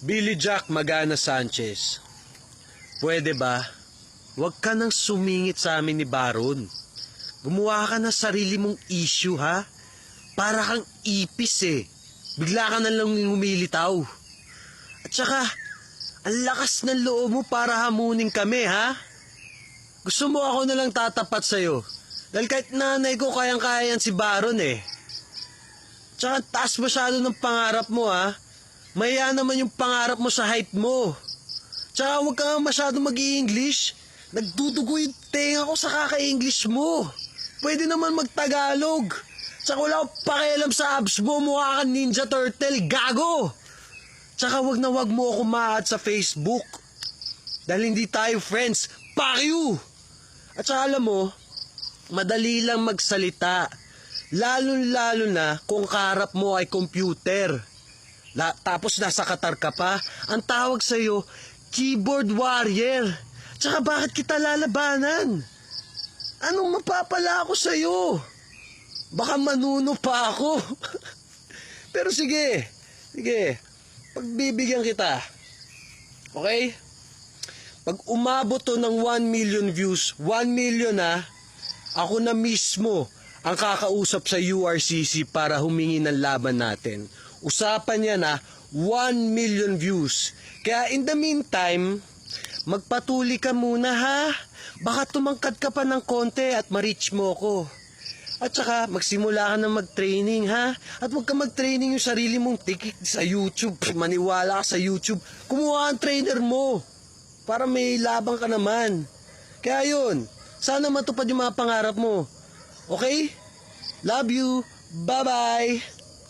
Billy Jack Magana Sanchez, pwede ba? Huwag ka nang sumingit sa amin ni Baron. Gumawa ka ng sarili mong issue, ha? Para kang ipis eh. Bigla ka na lang humilitaw. At saka, ang lakas ng loob mo para hamunin kami, ha? Gusto mo ako na lang tatapat sa'yo. Dahil kahit nanay ko kayang-kaya yan si Baron eh. Tsaka taas masyado ng pangarap mo, ha? Maya naman yung pangarap mo sa height mo. Tsaka huwag ka nga masyado mag-i-English. Nagdudugo yung tenga ko sa kaka-English mo. Pwede naman mag-Tagalog. Tsaka wala akong pakialam sa abs mo. Mukha kang Ninja Turtle. Gago! Tsaka wag na wag mo ako ma-add sa Facebook. Dahil hindi tayo friends. Fuck you! At saka alam mo, madali lang magsalita. Lalo-lalo na kung kaharap mo ay computer. Tapos nasa Qatar ka pa, ang tawag sa'yo, keyboard warrior. Tsaka bakit kita lalabanan? Anong mapapala ako sa'yo? Baka manuno pa ako. Pero sige, pagbibigyan kita. Okay? Pag umabot to ng 1 million views, 1 million na, ako na mismo ang kakausap sa URCC para humingi ng laban natin. Usapan niya na 1 million views. Kaya in the meantime, magpatuloy ka muna ha. Baka tumangkad ka pa ng konti at ma-reach mo ko. At saka magsimula ka na mag-training ha. At huwag ka mag-training yung sarili mong tikik sa YouTube. Maniwala ka sa YouTube. Kumuha ang trainer mo. Para may labang ka naman. Kaya yun, sana matupad yung mga pangarap mo. Okay? Love you. Bye-bye.